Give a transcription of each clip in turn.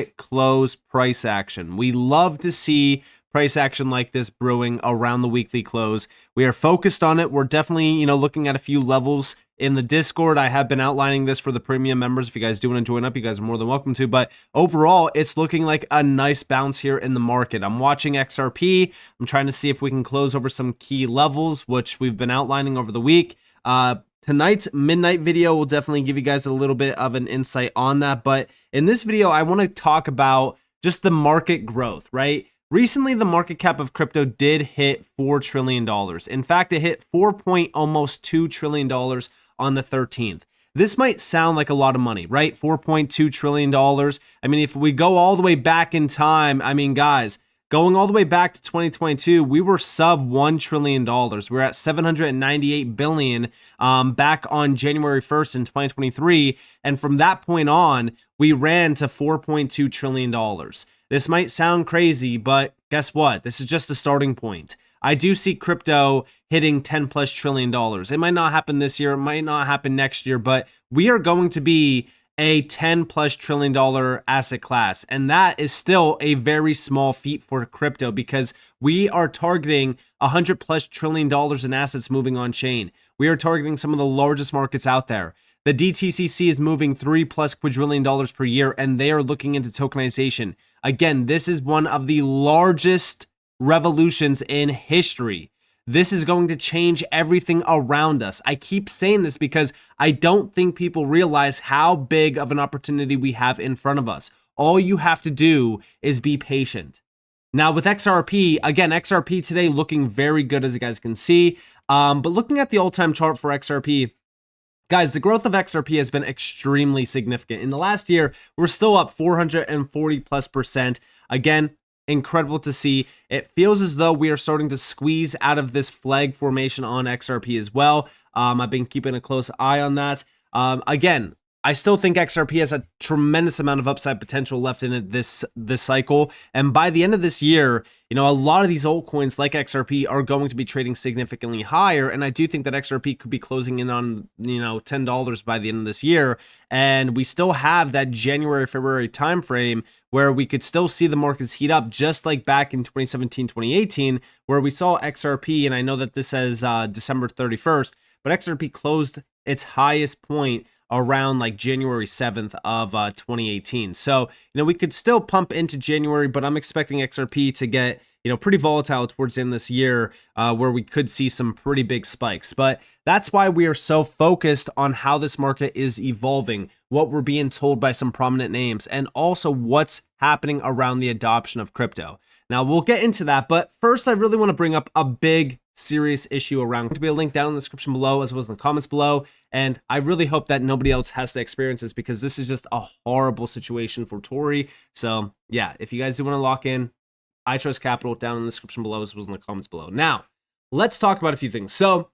close price action. We love to see price action like this brewing around the weekly close. We are focused on it. We're definitely, looking at a few levels in the Discord. I have been outlining this for the premium members. If you guys do want to join up, you guys are more than welcome to. But overall, it's looking like a nice bounce here in the market. I'm watching XRP. I'm trying to see if we can close over some key levels, which we've been outlining over the week. Tonight's midnight video will definitely give you guys a little bit of an insight on that. But in this video, I want to talk about just the market growth, right? Recently, the market cap of crypto did hit $4 trillion. In fact, it hit almost $2 trillion on the 13th. This might sound like a lot of money, right? $4.2 trillion. I mean, if we go all the way back in time, I mean, guys, going all the way back to 2022, we were sub $1 trillion. We're at $798 billion back on January 1st in 2023. And from that point on, we ran to $4.2 trillion. This might sound crazy, but guess what? This is just the starting point. I do see crypto hitting $10+ trillion. It might not happen this year. It might not happen next year, but we are going to be a $10+ trillion asset class. And that is still a very small feat for crypto because we are targeting $100+ trillion in assets moving on chain. We are targeting some of the largest markets out there. The DTCC is moving $3+ quadrillion per year, and they are looking into tokenization. Again, this is one of the largest revolutions in history. This is going to change everything around us. I keep saying this because I don't think people realize how big of an opportunity we have in front of us. All you have to do is be patient. Now with XRP, again, XRP today looking very good as you guys can see. But looking at the all-time chart for XRP, guys, the growth of XRP has been extremely significant. In the last year, we're still up 440+%. Again, incredible to see. It feels as though we are starting to squeeze out of this flag formation on XRP as well. I've been keeping a close eye on that. Again, I still think XRP has a tremendous amount of upside potential left in it this cycle. And by the end of this year, a lot of these altcoins like XRP are going to be trading significantly higher. And I do think that XRP could be closing in on, $10 by the end of this year. And we still have that January, February timeframe where we could still see the markets heat up just like back in 2017, 2018, where we saw XRP. And I know that this says December 31st, but XRP closed its highest point around like January 7th of 2018. So, we could still pump into January, but I'm expecting XRP to get, pretty volatile towards the end of this year where we could see some pretty big spikes. But that's why we are so focused on how this market is evolving, what we're being told by some prominent names, and also what's happening around the adoption of crypto. Now, we'll get into that, but first, I really want to bring up a big serious issue around. To be a link down in the description below as well as in the comments below, and I really hope that nobody else has to experience this because this is just a horrible situation for Tori. So yeah, if you guys do want to lock in, I Trust Capital down in the description below as well as in the comments below. Now let's talk about a few things. So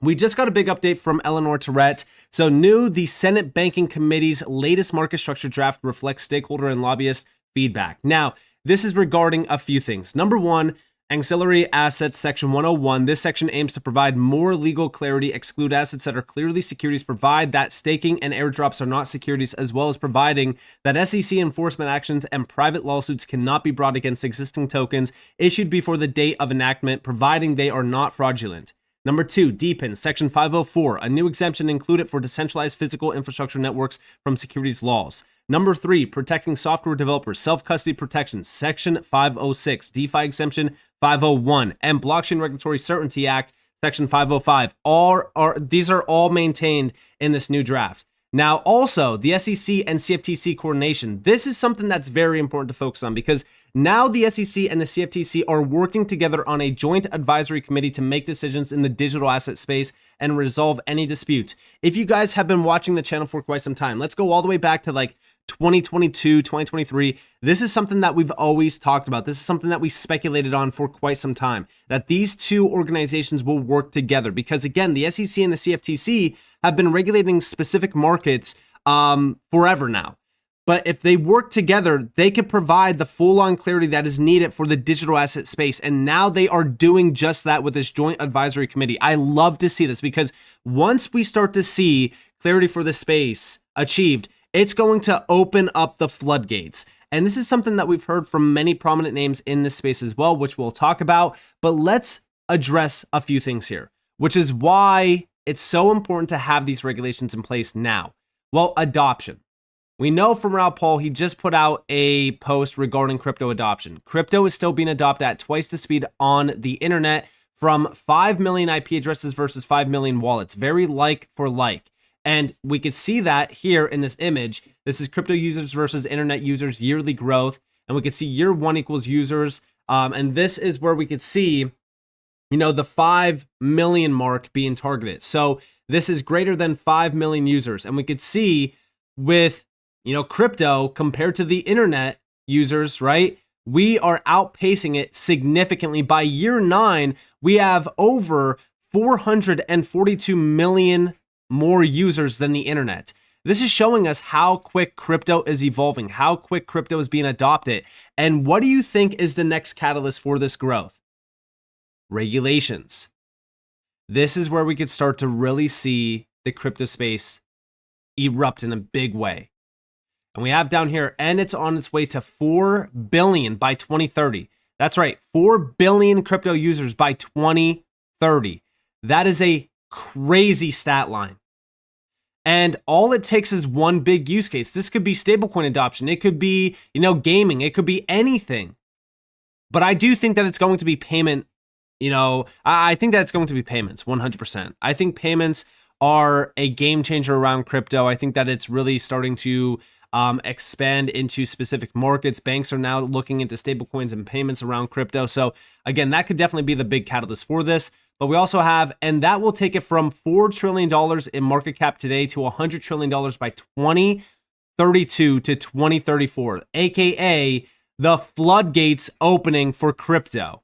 we just got a big update from Eleanor Tourette. So the Senate Banking Committee's latest market structure draft reflects stakeholder and lobbyist feedback. Now this is regarding a few things. Number one, Ancillary Assets Section 101. This section aims to provide more legal clarity, exclude assets that are clearly securities, provide that staking and airdrops are not securities, as well as providing that SEC enforcement actions and private lawsuits cannot be brought against existing tokens issued before the date of enactment, providing they are not fraudulent. Number two, deepen Section 504, a new exemption included for decentralized physical infrastructure networks from securities laws. Number three, protecting software developers, self-custody protection, Section 506, DeFi exemption 501, and Blockchain Regulatory Certainty Act, Section 505. These are all maintained in this new draft. Now, also, the SEC and CFTC coordination. This is something that's very important to focus on because now the SEC and the CFTC are working together on a joint advisory committee to make decisions in the digital asset space and resolve any dispute. If you guys have been watching the channel for quite some time, let's go all the way back to like 2022, 2023. This is something that we've always talked about. This is something that we speculated on for quite some time, that these two organizations will work together because, again, the SEC and the CFTC have been regulating specific markets forever now. But if they work together, they could provide the full-on clarity that is needed for the digital asset space. And now they are doing just that with this joint advisory committee. I love to see this because once we start to see clarity for the space achieved, it's going to open up the floodgates. And this is something that we've heard from many prominent names in this space as well, which we'll talk about. But let's address a few things here, which is why it's so important to have these regulations in place now. Well, adoption. We know from Raoul Pal, he just put out a post regarding crypto adoption. Crypto is still being adopted at twice the speed on the internet, from 5 million IP addresses versus 5 million wallets, very like for like. And we could see that here in this image. This is crypto users versus internet users yearly growth. And we could see year one equals users. And this is where we could see, the 5 million mark being targeted. So this is greater than 5 million users. And we could see with, crypto compared to the internet users, right? We are outpacing it significantly. By year 9, we have over 442 million more users than the internet. This is showing us how quick crypto is evolving, how quick crypto is being adopted. And what do you think is the next catalyst for this growth? Regulations. This is where we could start to really see the crypto space erupt in a big way. And we have down here, and it's on its way to 4 billion by 2030. That's right, 4 billion crypto users by 2030. That is a crazy stat line. And all it takes is one big use case. This could be stablecoin adoption. It could be, gaming. It could be anything. But I do think that it's going to be payment. I think that it's going to be payments, 100%. I think payments are a game changer around crypto. I think that it's really starting to expand into specific markets. Banks are now looking into stablecoins and payments around crypto. So again, that could definitely be the big catalyst for this. But we also have, and that will take it from $4 trillion in market cap today to $100 trillion by 2032 to 2034, aka the floodgates opening for crypto.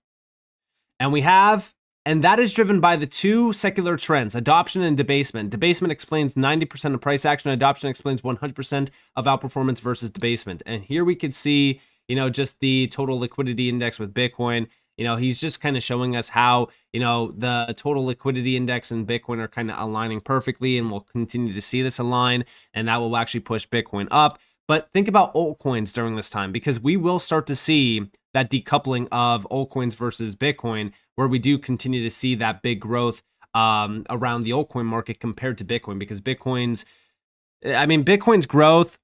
And we have, and that is driven by the two secular trends, adoption and debasement. Debasement explains 90% of price action. Adoption explains 100% of outperformance versus debasement. And here we could see, just the total liquidity index with Bitcoin. He's just kind of showing us how, the total liquidity index and Bitcoin are kind of aligning perfectly, and we'll continue to see this align, and that will actually push Bitcoin up. But think about altcoins during this time, because we will start to see that decoupling of altcoins versus Bitcoin, where we do continue to see that big growth around the altcoin market compared to Bitcoin, because Bitcoin's growth,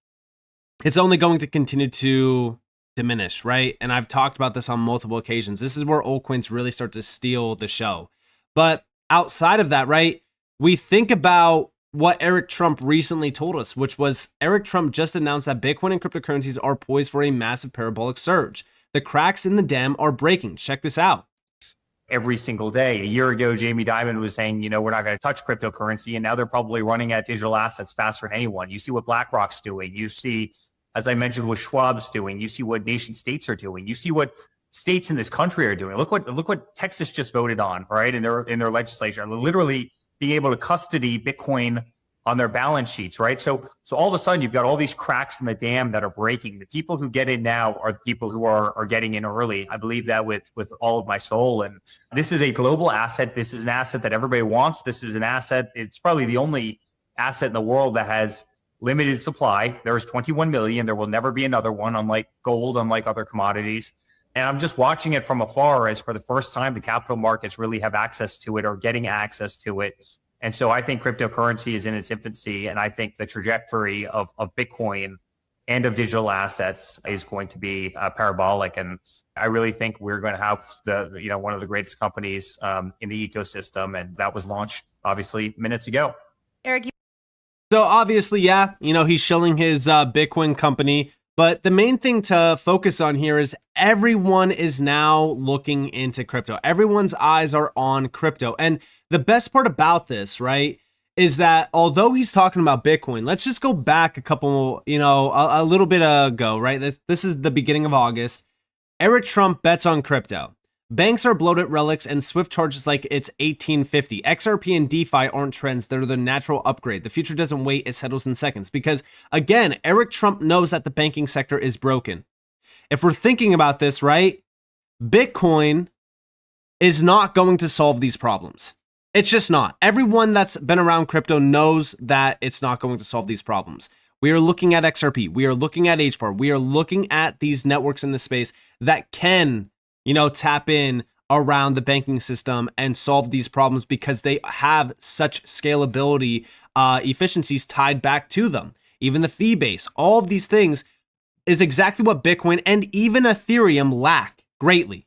it's only going to continue to diminish, right? And I've talked about this on multiple occasions. This is where altcoins really start to steal the show. But outside of that, right, we think about what Eric Trump recently told us, which was Eric Trump just announced that Bitcoin and cryptocurrencies are poised for a massive parabolic surge. The cracks in the dam are breaking. Check this out. Every single day. A year ago, Jamie Dimon was saying, we're not going to touch cryptocurrency. And now they're probably running at digital assets faster than anyone. You see what BlackRock's doing. You see, as I mentioned, what Schwab's doing. You see what nation states are doing. You see what states in this country are doing. Look what Texas just voted on, right? In their legislature, literally being able to custody Bitcoin on their balance sheets, right? So all of a sudden you've got all these cracks in the dam that are breaking. The people who get in now are the people who are getting in early. I believe that with all of my soul. And this is a global asset. This is an asset that everybody wants. This is an asset. It's probably the only asset in the world that has limited supply. There's 21 million. There will never be another one, unlike gold, unlike other commodities. And I'm just watching it from afar as for the first time, the capital markets really have access to it or getting access to it. And so I think cryptocurrency is in its infancy. And I think the trajectory of Bitcoin and of digital assets is going to be parabolic. And I really think we're going to have one of the greatest companies in the ecosystem. And that was launched, obviously, minutes ago. Eric. So obviously, yeah, he's shilling his Bitcoin company. But the main thing to focus on here is everyone is now looking into crypto. Everyone's eyes are on crypto. And the best part about this, right, is that although he's talking about Bitcoin, let's just go back a couple, a little bit ago, right? This is the beginning of August. Eric Trump bets on crypto. Banks are bloated relics and Swift charges like it's 1850. XRP and DeFi aren't trends. They're the natural upgrade. The future doesn't wait. It settles in seconds. Because again, Eric Trump knows that the banking sector is broken. If we're thinking about this, right, Bitcoin is not going to solve these problems. It's just not. Everyone that's been around crypto knows that it's not going to solve these problems. We are looking at XRP. We are looking at HBAR. We are looking at these networks in the space that can, tap in around the banking system and solve these problems because they have such scalability, efficiencies tied back to them. Even the fee base, all of these things is exactly what Bitcoin and even Ethereum lack greatly.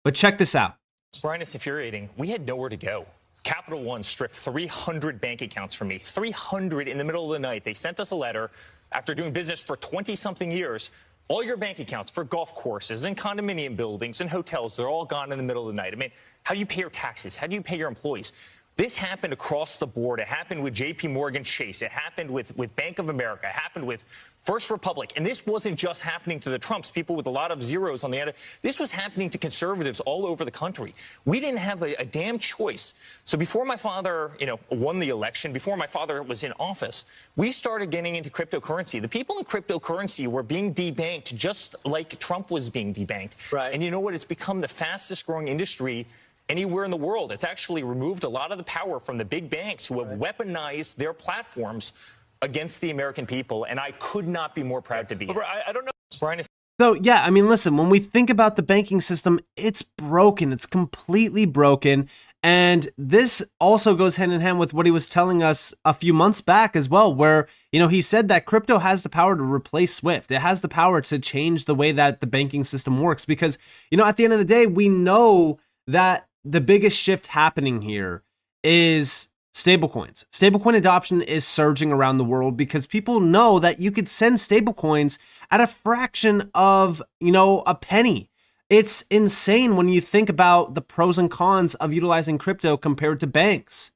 But check this out. Brian, it's infuriating. We had nowhere to go. Capital One stripped 300 bank accounts from me, 300 in the middle of the night. They sent us a letter after doing business for 20-something years. All your bank accounts for golf courses and condominium buildings and hotels, they're all gone in the middle of the night. I mean, how do you pay your taxes? How do you pay your employees? This happened across the board. It happened with JP Morgan Chase. It happened with Bank of America. It happened with First Republic. And this wasn't just happening to the Trumps, people with a lot of zeros on the end. This was happening to conservatives all over the country. We didn't have a damn choice. So before my father, won the election, before my father was in office, we started getting into cryptocurrency. The people in cryptocurrency were being debanked just like Trump was being debanked. Right. And you know what? It's become the fastest growing industry anywhere in the world. It's actually removed a lot of the power from the big banks who have weaponized their platforms against the American people, and I could not be more proud to be. I don't know. Brian, So, yeah, I mean, listen, when we think about the banking system, it's broken. It's completely broken. And this also goes hand in hand with what he was telling us a few months back as well, where, he said that crypto has the power to replace Swift. It has the power to change the way that the banking system works because, at the end of the day, we know that the biggest shift happening here is stablecoins. Stablecoin adoption is surging around the world because people know that you could send stablecoins at a fraction of, a penny. It's insane when you think about the pros and cons of utilizing crypto compared to banks.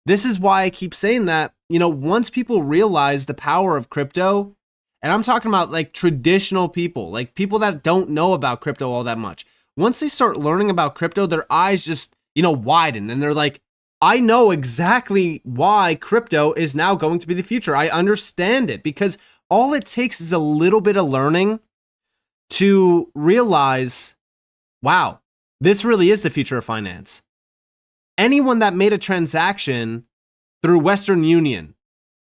This is why I keep saying that, once people realize the power of crypto, and I'm talking about like traditional people, like people that don't know about crypto all that much. Once they start learning about crypto, their eyes just, widen and they're like, I know exactly why crypto is now going to be the future. I understand it because all it takes is a little bit of learning to realize, wow, this really is the future of finance. Anyone that made a transaction through Western Union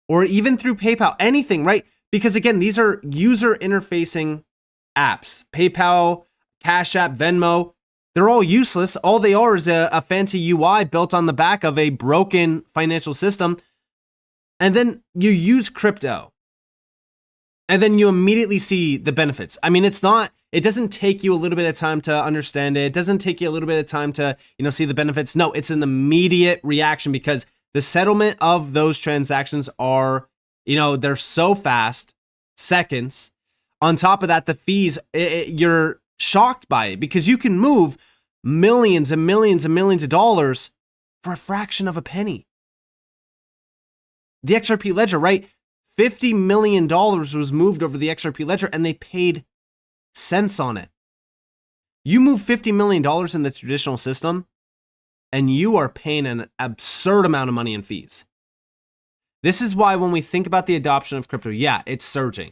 or even through PayPal, anything, right? Because again, these are user interfacing apps. PayPal, Cash App, Venmo, they're all useless. All they are is a fancy UI built on the back of a broken financial system. And then you use crypto. And then you immediately see the benefits. I mean, it doesn't take you a little bit of time to understand it. It doesn't take you a little bit of time to, see the benefits. No, it's an immediate reaction because the settlement of those transactions are, they're so fast, seconds. On top of that, the fees, you're shocked by it because you can move millions and millions and millions of dollars for a fraction of a penny. The XRP ledger, right? $50 million was moved over the XRP ledger and they paid cents on it. You move $50 million in the traditional system and you are paying an absurd amount of money in fees. This is why when we think about the adoption of crypto, yeah, it's surging.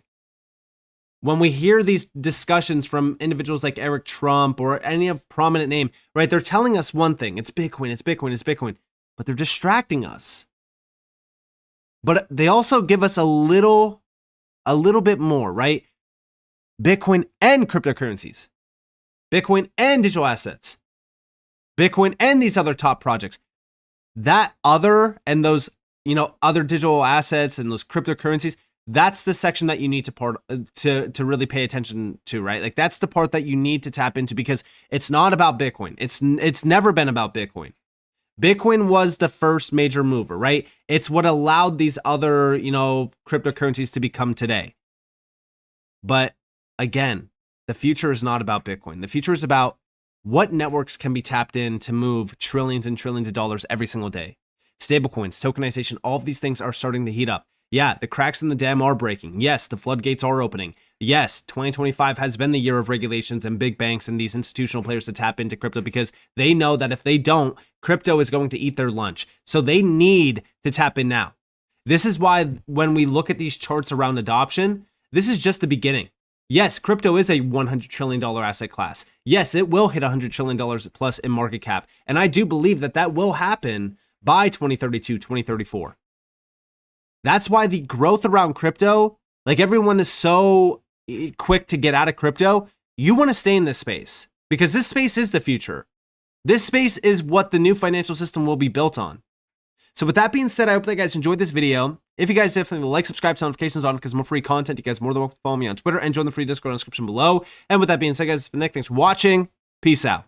When we hear these discussions from individuals like Eric Trump or any prominent name, right, they're telling us one thing, it's Bitcoin, it's Bitcoin, it's Bitcoin, but they're distracting us. But they also give us a little bit more, right? Bitcoin and cryptocurrencies, Bitcoin and digital assets, Bitcoin and these other top projects. That other and those, other digital assets and those cryptocurrencies, that's the section that you need to really pay attention to, right? Like that's the part that you need to tap into because it's not about Bitcoin. It's never been about Bitcoin. Bitcoin was the first major mover, right? It's what allowed these other, cryptocurrencies to become today. But again, the future is not about Bitcoin. The future is about what networks can be tapped in to move trillions and trillions of dollars every single day. Stablecoins, tokenization, all of these things are starting to heat up. Yeah, the cracks in the dam are breaking. Yes, the floodgates are opening. Yes, 2025 has been the year of regulations and big banks and these institutional players to tap into crypto because they know that if they don't, crypto is going to eat their lunch. So they need to tap in now. This is why when we look at these charts around adoption, this is just the beginning. Yes, crypto is a $100 trillion asset class. Yes, it will hit $100 trillion plus in market cap. And I do believe that will happen by 2032, 2034. That's why the growth around crypto, like everyone is so quick to get out of crypto. You want to stay in this space because this space is the future. This space is what the new financial system will be built on. So with that being said, I hope that you guys enjoyed this video. If you guys definitely like, subscribe, turn notifications on because more free content. You guys are more than welcome to follow me on Twitter and join the free Discord in the description below. And with that being said, guys, it's been Nick. Thanks for watching. Peace out.